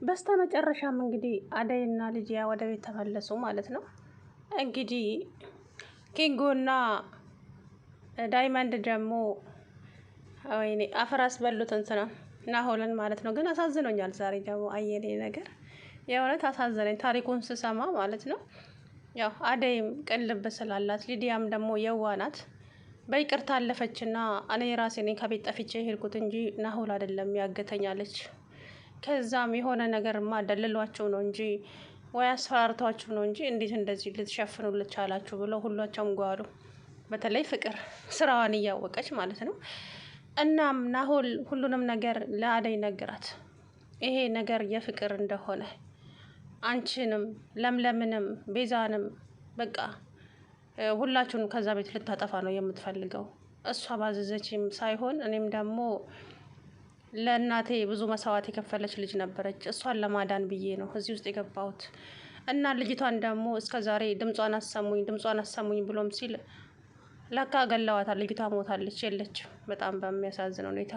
በስተመጨረሻም እንግዲህ አደይና ልጅያ ወደ ቤት ተመለሱ ማለት ነው። እንግዲህ ኪንጎና ዳይመንድ ደግሞ ወይኔ አፈር አስበሉት እንትና ናሆልን ማለት ነው። ግን አሳዝኖኛል ዛሬ ደግሞ አየሌ ነገር የእውነት አሳዘነኝ ታሪኩን ስሰማ ማለት ነው። ያው አደይም ቅን ልብ ስላላት ሊዲያም ደግሞ የዋናት በይቅርታ አለፈችና እኔ ራሴ ነኝ ከቤት ጠፍቼ ሄድኩት እንጂ ናሆል አይደለም ያገተኛለች። ከዛም የሆነ ነገርማ ደልሏቸው ነው እንጂ ወይ አስፈራርቷቸው ነው እንጂ እንዴት እንደዚህ ልትሸፍኑልት ቻላችሁ ብለው ሁላቸውም ጓሉ። በተለይ ፍቅር ስራዋን እያወቀች ማለት ነው። እናም ናሆል ሁሉንም ነገር ለአደይ ነገራት። ይሄ ነገር የፍቅር እንደሆነ አንቺንም ለምለምንም ቤዛንም በቃ ሁላችሁንም ከዛ ቤት ልታጠፋ ነው የምትፈልገው። እሷ ባዘዘችም ሳይሆን እኔም ደግሞ ለእናቴ ብዙ መስዋዕት የከፈለች ልጅ ነበረች። እሷን ለማዳን ብዬ ነው እዚህ ውስጥ የገባሁት። እና ልጅቷን ደግሞ እስከ ዛሬ ድምጿን አሰሙኝ ብሎም ሲል ለካ ገለዋታል። ልጅቷ ሞታለች፣ የለችም። በጣም በሚያሳዝን ሁኔታ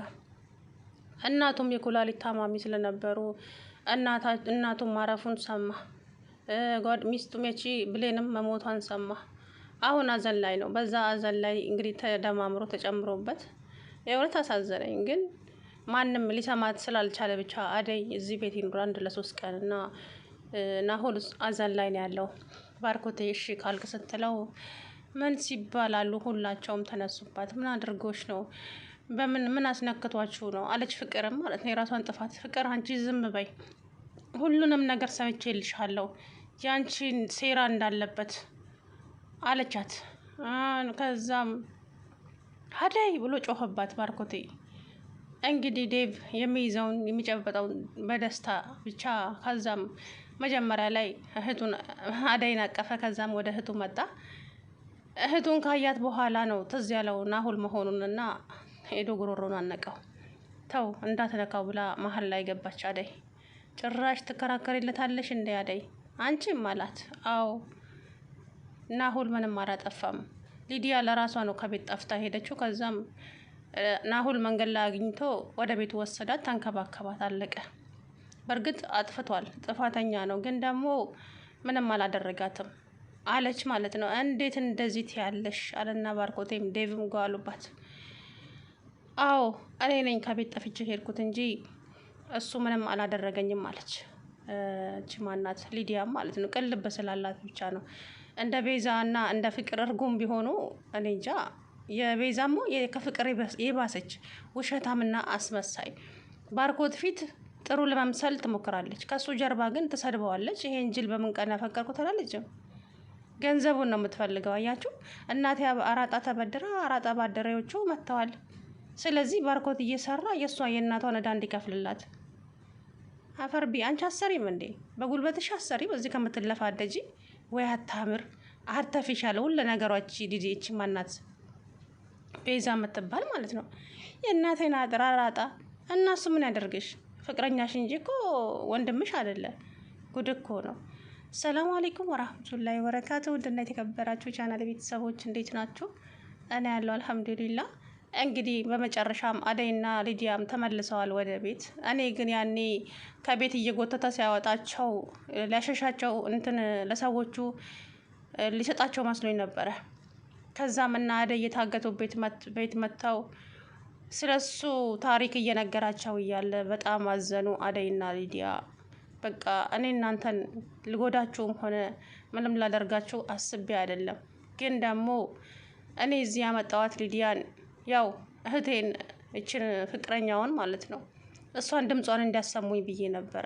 እናቱም የኩላሊት ታማሚ ስለነበሩ እናቱም ማረፉን ሰማ። ሚስቱም የቺ ብሌንም መሞቷን ሰማ። አሁን አዘን ላይ ነው። በዛ አዘን ላይ እንግዲህ ተደማምሮ ተጨምሮበት የእውነት አሳዘነኝ። ግን ማንም ሊሰማት ስላልቻለ ብቻ አደይ እዚህ ቤት ይኑር አንድ ለ3 ቀን እና ናሆል አዘን ላይ ነው ያለው። ባርኮቴ እሺ ካልክ ስትለው ምን ሲባላሉ ሁላቸውም ተነሱባት። ምን አድርጎች ነው? ምን አስነክቷችሁ ነው አለች። ፍቅርም ማለት ነው የራሷን ጥፋት። ፍቅር አንቺ ዝም በይ፣ ሁሉንም ነገር ሰምቼልሻለሁ፣ ያንቺን ሴራ እንዳለበት አለቻት። ከዛም አደይ ብሎ ጮኸባት ባርኮቴ። እንግዲህ ዴቭ የሚይዘውን የሚጨበጠውን በደስታ ብቻ። ከዛም መጀመሪያ ላይ እህቱን አደይን አቀፈ። ከዛም ወደ እህቱ መጣ። እህቱን ካያት በኋላ ነው ትዝ ያለው ናሆል መሆኑንና ሄዶ ጉሮሮን አነቀው። ተው እንዳትነካው ብላ መሀል ላይ ገባች አደይ። ጭራሽ ትከራከሪለታለሽ እንደ አደይ አንቺም አላት። አዎ ናሆል ምንም አላጠፋም። ሊዲያ ለራሷ ነው ከቤት ጠፍታ ሄደችው። ከዛም ናሆል መንገድ ላይ አግኝቶ ወደ ቤቱ ወሰዳት፣ ተንከባከባት፣ አለቀ። በእርግጥ አጥፍቷል፣ ጥፋተኛ ነው፣ ግን ደግሞ ምንም አላደረጋትም አለች ማለት ነው። እንዴት እንደዚህ ትያለሽ አለና ባርኮቴም ዴቭም ጓሉባት። አዎ እኔ ነኝ ከቤት ጠፍቼ ሄድኩት እንጂ እሱ ምንም አላደረገኝም አለች። እቺ ማናት ሊዲያም ማለት ነው። ቅን ልብ ስላላት ብቻ ነው። እንደ ቤዛና እንደ ፍቅር እርጉም ቢሆኑ እኔ እንጃ። የቤዛሞ ከፍቅር የባሰች ውሸታምና አስመሳይ። ባርኮት ፊት ጥሩ ለመምሰል ትሞክራለች፣ ከሱ ጀርባ ግን ትሰድበዋለች። ይሄን ጅል በምን ቀን ያፈቀርኩ ትላለች። ገንዘቡን ነው የምትፈልገው። አያችሁ፣ እናቴ አራጣ ተበድራ አራጣ ባደሬዎቹ መጥተዋል። ስለዚህ ባርኮት እየሰራ የእናቷን ዕዳ እንዲከፍልላት። አፈርቢ አንቺ አሰሪም እንዴ? በጉልበትሽ አሰሪ በዚህ ከምትለፋደጂ። ወይ አታምር አርተፊሻል ሁሉ ነገሮች ዲዲች ማናት ቤዛ የምትባል ማለት ነው። የእናቴን አራጣ እና እሱ ምን ያደርግሽ? ፍቅረኛሽ እንጂ እኮ ወንድምሽ አይደለ። ጉድ እኮ ነው። ሰላም አለይኩም ወራህመቱላሂ ወበረካቱ። ውድና የተከበራችሁ ቻናል ቤተሰቦች እንዴት ናችሁ? እኔ ያለው አልሐምዱሊላህ። እንግዲህ በመጨረሻም አደይና ሊዲያም ተመልሰዋል ወደ ቤት። እኔ ግን ያኔ ከቤት እየጎተተ ሲያወጣቸው ሊያሸሻቸው ለሰዎቹ ሊሰጣቸው መስሎኝ ነበረ። ከዛም እና አደይ የታገቱ ቤት መጥተው ስለሱ ታሪክ እየነገራቸው እያለ በጣም አዘኑ አደይና ሊዲያ። በቃ እኔ እናንተን ልጎዳችሁም ሆነ ምንም ላደርጋችሁ አስቤ አይደለም፣ ግን ደግሞ እኔ እዚህ ያመጣዋት ሊዲያን ያው እህቴን እችን ፍቅረኛውን ማለት ነው እሷን ድምጿን እንዲያሰሙኝ ብዬ ነበረ፣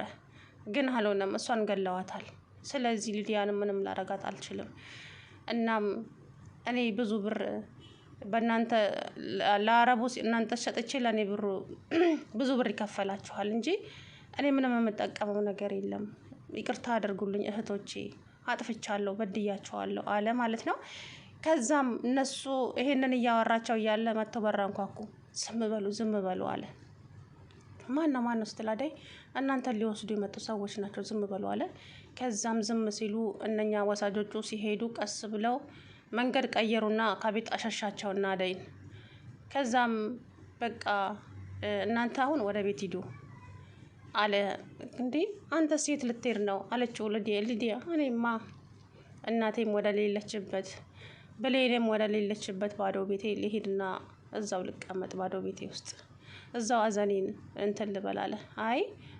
ግን አልሆነም። እሷን ገለዋታል። ስለዚህ ሊዲያን ምንም ላረጋት አልችልም። እናም እኔ ብዙ ብር በእናንተ ለአረቡ እናንተ ሸጥቼ ለእኔ ብሩ ብዙ ብር ይከፈላችኋል እንጂ እኔ ምንም የምጠቀመው ነገር የለም። ይቅርታ አድርጉልኝ እህቶቼ፣ አጥፍቻለሁ፣ በድያቸዋለሁ አለ ማለት ነው። ከዛም እነሱ ይሄንን እያወራቸው እያለ መጥተው በር አንኳኩ። ዝም በሉ አለ። ማን ነው ስትል አደይ እናንተን ሊወስዱ የመጡ ሰዎች ናቸው፣ ዝም በሉ አለ። ከዛም ዝም ሲሉ እነኛ ወሳጆቹ ሲሄዱ ቀስ ብለው መንገድ ቀየሩና ከቤት አሸሻቸውና አደይን። ከዛም በቃ እናንተ አሁን ወደ ቤት ሂዱ፣ አለ። እንዴ አንተ ሴት ልትሄድ ነው አለችው ሊዲያ። እኔማ እናቴም ወደ ሌለችበት ብሌንም ወደ ሌለችበት ባዶ ቤቴ ልሄድና እዛው ልቀመጥ ባዶ ቤቴ ውስጥ እዛው አዘኔን እንትን ልበላለ። አይ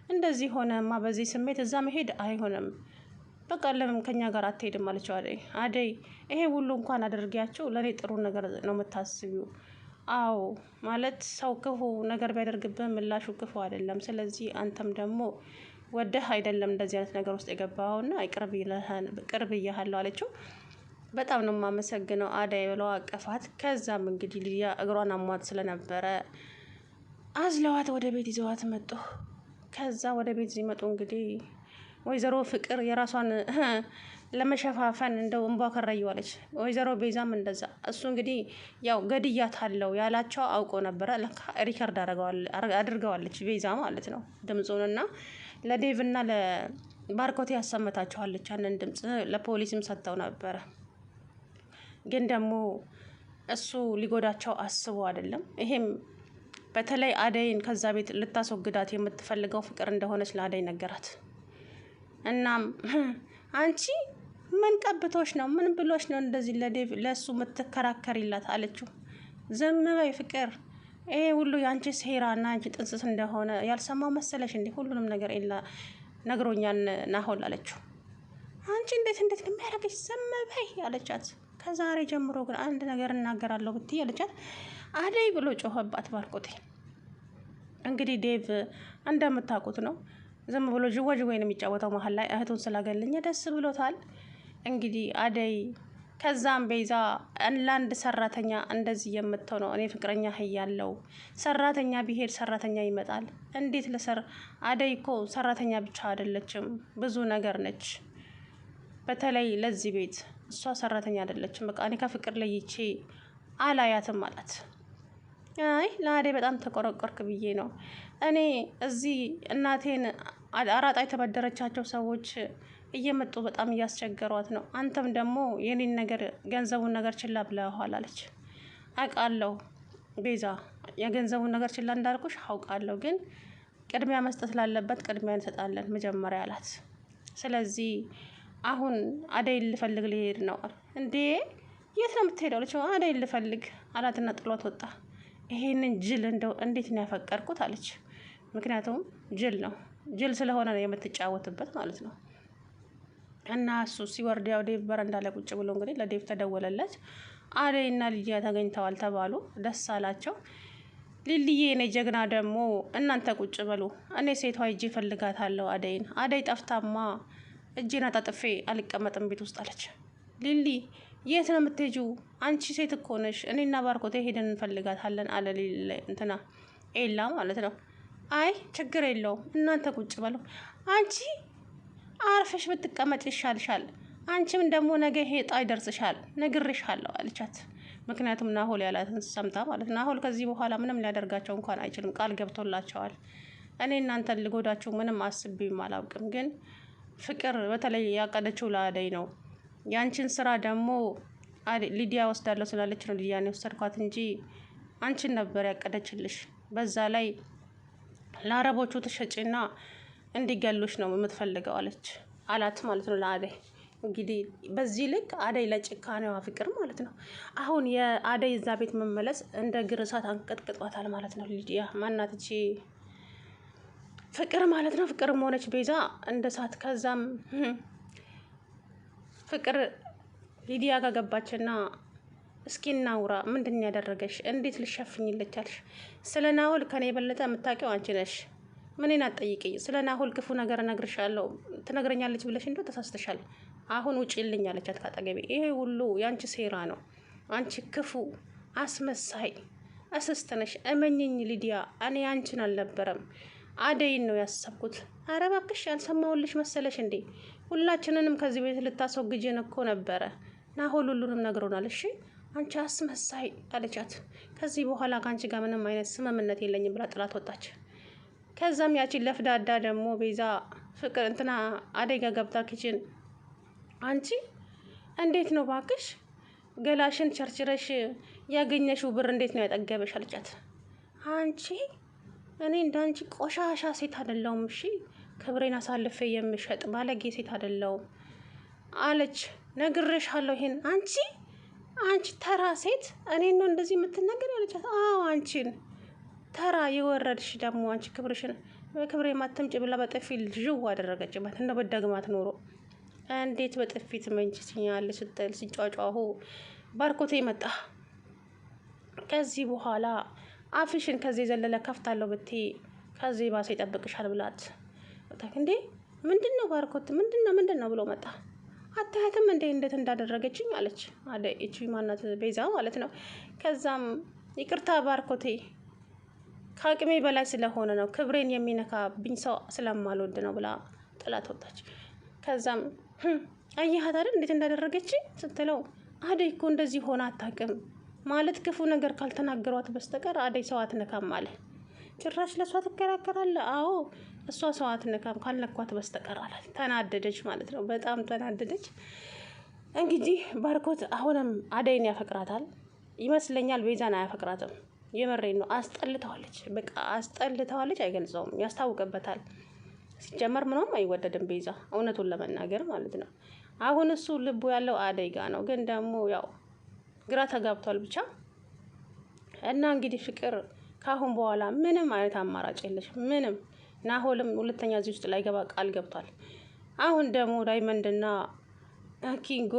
እንደዚህ ሆነማ በዚህ ስሜት እዛ መሄድ አይሆንም። በቃ ለምን ከኛ ጋር አትሄድም አለችው አደይ። አደይ ይሄ ሁሉ እንኳን አድርጊያቸው ለእኔ ጥሩ ነገር ነው የምታስቢው። አዎ ማለት ሰው ክፉ ነገር ቢያደርግብህ ምላሹ ክፉ አይደለም። ስለዚህ አንተም ደግሞ ወደህ አይደለም እንደዚህ አይነት ነገር ውስጥ የገባኸውና ቅርብ እያለሁ አለችው። በጣም ነው የማመሰግነው አደይ ብለው አቀፋት። ከዛም እንግዲህ ሊዲያ እግሯን አሟት ስለነበረ አዝለዋት ወደ ቤት ይዘዋት መጡ። ከዛ ወደ ቤት ሲመጡ እንግዲህ ወይዘሮ ፍቅር የራሷን ለመሸፋፈን እንደው እንቧ ከረየዋለች። ወይዘሮ ቤዛም እንደዛ። እሱ እንግዲህ ያው ገድያታለሁ ያላቸው አውቆ ነበረ። ለካ ሪከርድ አድርገዋለች ቤዛ ማለት ነው ድምፁንና ለዴቭና ለባርኮቴ ያሰመታቸዋለች። ያንን ድምፅ ለፖሊስም ሰጥተው ነበረ። ግን ደግሞ እሱ ሊጎዳቸው አስቦ አይደለም። ይሄም በተለይ አደይን ከዛ ቤት ልታስወግዳት የምትፈልገው ፍቅር እንደሆነች ለአደይ ነገራት። እናም አንቺ ምን ቀብቶች ነው ምን ብሎች ነው እንደዚህ ለዴቭ ለእሱ የምትከራከሪላት አለችው። ዝም በይ ፍቅር፣ ይሄ ሁሉ የአንቺ ሴራና አንቺ ጥንስስ እንደሆነ ያልሰማው መሰለሽ እንዴ? ሁሉንም ነገር ኤላ ነግሮኛል ናሆል አለችው። አንቺ እንዴት ነው የሚያደርገች? ዝም በይ አለቻት። ከዛሬ ጀምሮ ግን አንድ ነገር እናገራለሁ ብትይ አለቻት። አደይ ብሎ ጮኸባት ባርኮቴ። እንግዲህ ዴቭ እንደምታውቁት ነው ዝም ብሎ ጅዋጅዌ ነው የሚጫወተው። መሀል ላይ እህቱን ስላገለኘ ደስ ብሎታል። እንግዲህ አደይ ከዛም ቤዛ ለአንድ ሰራተኛ እንደዚህ የምትሆነው እኔ ፍቅረኛ ያለው ሰራተኛ ቢሄድ ሰራተኛ ይመጣል። እንዴት አደይ እኮ ሰራተኛ ብቻ አይደለችም ብዙ ነገር ነች። በተለይ ለዚህ ቤት እሷ ሰራተኛ አይደለችም። በቃ እኔ ከፍቅር ለይቼ አላያትም አላት። አይ ለአደይ በጣም ተቆረቆርክ ብዬ ነው። እኔ እዚህ እናቴን አራጣ የተበደረቻቸው ሰዎች እየመጡ በጣም እያስቸገሯት ነው። አንተም ደግሞ የኔን ነገር ገንዘቡን ነገር ችላ ብለዋል አለች። አውቃለሁ ቤዛ የገንዘቡን ነገር ችላ እንዳልኩሽ አውቃለሁ፣ ግን ቅድሚያ መስጠት ላለበት ቅድሚያ እንሰጣለን መጀመሪያ አላት። ስለዚህ አሁን አደይ ልፈልግ ሊሄድ ነው። እንዴ የት ነው የምትሄደው? አለች። አደይ ልፈልግ አላትና ጥሏት ወጣ። ይሄንን ጅል እንደው እንዴት ነው ያፈቀርኩት አለች። ምክንያቱም ጅል ነው፣ ጅል ስለሆነ ነው የምትጫወትበት ማለት ነው። እና እሱ ሲወርድ ያው ዴቭ በረንዳ ላይ ቁጭ ብሎ እንግዲህ ለዴቭ ተደወለለት። አደይና ሊዲያ ተገኝተዋል ተባሉ። ደስ አላቸው። ሊልዬ እኔ ጀግና ደግሞ እናንተ ቁጭ በሉ፣ እኔ ሴቷ ሂጄ እፈልጋታለሁ አደይን። አደይ ጠፍታማ እጄን አጣጥፌ አልቀመጥም ቤት ውስጥ አለች። ሊሊ የት ነው የምትሄጂው? አንቺ ሴት እኮ ነሽ። እኔና ባርኮቴ ሄደን እንፈልጋታለን አለ እንትና ኤላ ማለት ነው። አይ ችግር የለውም እናንተ ቁጭ በለው፣ አንቺ አርፈሽ ብትቀመጭ ይሻልሻል። አንቺም ደግሞ ነገ ይሄ ዕጣ ይደርስሻል ነግሬሻለሁ አለቻት። ምክንያቱም ናሆል ያላትን ሰምታ ማለት ናሆል ከዚህ በኋላ ምንም ሊያደርጋቸው እንኳን አይችልም፣ ቃል ገብቶላቸዋል። እኔ እናንተን ልጎዳችሁ ምንም አስቤም አላውቅም፣ ግን ፍቅር በተለይ ያቀደችው ለአደይ ነው። ያንቺን ስራ ደግሞ ሊዲያ ወስዳለሁ ስላለች ነው ሊዲያን የወሰድኳት እንጂ አንቺን ነበር ያቀደችልሽ። በዛ ላይ ለአረቦቹ ትሸጪና እንዲገሉሽ ነው የምትፈልገው አላት ማለት ነው ለአደይ። እንግዲህ በዚህ ልክ አደይ ለጭካኔዋ ፍቅር ማለት ነው። አሁን የአደይ እዛ ቤት መመለስ እንደ ግርሳት አንቀጥቅጧታል ማለት ነው። ሊዲያ ማናት እቺ ፍቅር ማለት ነው። ፍቅርም ሆነች ቤዛ እንደ ሳት። ከዛም ፍቅር ሊዲያ ጋር ገባችና እስኪ እናውራ፣ ምንድን ያደረገሽ? እንዴት ልሸፍኝልሽ አልሽ? ስለ ናሆል ከኔ የበለጠ የምታውቂው አንቺ ነሽ። ምንን አትጠይቂኝ። ስለ ናሆል ክፉ ነገር እነግርሻለሁ ትነግረኛለች ብለሽ እንደው ተሳስተሻል። አሁን ውጪልኝ አለቻት ካጠገቤ። ይሄ ሁሉ የአንቺ ሴራ ነው። አንቺ ክፉ አስመሳይ እስስት ነሽ። እመኝኝ ሊዲያ፣ እኔ አንቺን አልነበረም አደይን ነው ያሰብኩት። አረ እባክሽ ያልሰማሁልሽ መሰለሽ እንዴ? ሁላችንንም ከዚህ ቤት ልታስወግጂን እኮ ነበረ። ናሆል ሁሉንም ነግሮናል። እሺ አንቺ አስመሳይ አለቻት። ከዚህ በኋላ ከአንቺ ጋር ምንም አይነት ስምምነት የለኝም ብላ ጥላት ወጣች። ከዛም ያቺን ለፍዳዳ ደግሞ ቤዛ ፍቅር እንትና አደይ ጋር ገብታ ኪችን አንቺ እንዴት ነው ባክሽ ገላሽን ቸርችረሽ ያገኘሽው ብር እንዴት ነው ያጠገበሽ አለቻት። አንቺ እኔ እንዳንቺ ቆሻሻ ሴት አይደለሁም። እሺ ክብሬን አሳልፌ የምሸጥ ባለጌ ሴት አይደለሁም አለች። ነግሬሻለሁ ይሄን አንቺ ተራ ሴት እኔን ነው እንደዚህ የምትናገር ያለቻት። አዎ አንቺን ተራ የወረድሽ ደግሞ አንቺ ክብርሽን በክብሬ ማትምጭ ብላ በጥፊ ዥው አደረገችበት። እንደ በደግማት ኖሮ እንዴት በጥፊት መንጭኛል ስትል ሲጫጫሁ ባርኮቴ መጣ። ከዚህ በኋላ አፍሽን ከዚህ ዘለለ ከፍታለሁ ብትይ ከዚህ ባሰ ይጠብቅሻል ብላት እንዴ ምንድነው ባርኮት ምንድነው ብሎ መጣ። አታያትም እንዴ እንዴት እንዳደረገችኝ አለች። አደይ እቺ ማናት ቤዛ ማለት ነው። ከዛም ይቅርታ ባርኮቴ ከአቅሜ በላይ ስለሆነ ነው ክብሬን የሚነካብኝ ሰው ስለማልወድ ነው ብላ ጥላት ወጣች። ከዛም አየሃት አይደል እንዴት እንዳደረገችኝ ስትለው አደይ እኮ እንደዚህ ሆነ አታውቅም ማለት ክፉ ነገር ካልተናገሯት በስተቀር አደይ ሰው አትነካም አለ። ጭራሽ ለሷ ትከራከራለህ? አዎ እሷ ሰው አትነካም ካልነኳት በስተቀር አላት። ተናደደች ማለት ነው። በጣም ተናደደች። እንግዲህ ባርኮት አሁንም አደይን ያፈቅራታል ይመስለኛል። ቤዛን አያፈቅራትም። የመሬን ነው። አስጠልተዋለች። በቃ አስጠልተዋለች። አይገልጸውም፣ ያስታውቅበታል። ሲጀመር ምንም አይወደድም ቤዛ እውነቱን ለመናገር ማለት ነው። አሁን እሱ ልቡ ያለው አደይ ጋ ነው። ግን ደግሞ ያው ግራ ተጋብቷል ብቻ እና እንግዲህ ፍቅር ካሁን በኋላ ምንም አይነት አማራጭ የለሽ ምንም። ናሆልም ሁለተኛ እዚህ ውስጥ ላይ ገባ ቃል ገብቷል። አሁን ደግሞ ዳይመንድና ኪንጎ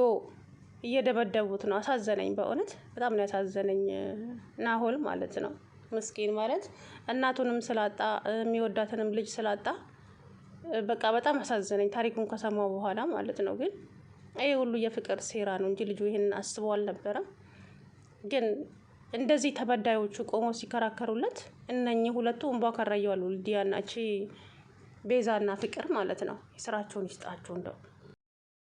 እየደበደቡት ነው። አሳዘነኝ፣ በእውነት በጣም ነው ያሳዘነኝ ናሆል ማለት ነው። ምስኪን ማለት እናቱንም ስላጣ የሚወዳትንም ልጅ ስላጣ በቃ በጣም አሳዘነኝ ታሪኩን ከሰማው በኋላ ማለት ነው። ግን ይሄ ሁሉ የፍቅር ሴራ ነው እንጂ ልጁ ይሄንን አስበው አልነበረም። ግን እንደዚህ ተበዳዮቹ ቆመው ሲከራከሩለት እነኚህ ሁለቱ እንቧ ከራየዋሉ ሊዲያና እቺ ቤዛና ፍቅር ማለት ነው። የስራቸውን ይስጣቸው እንደው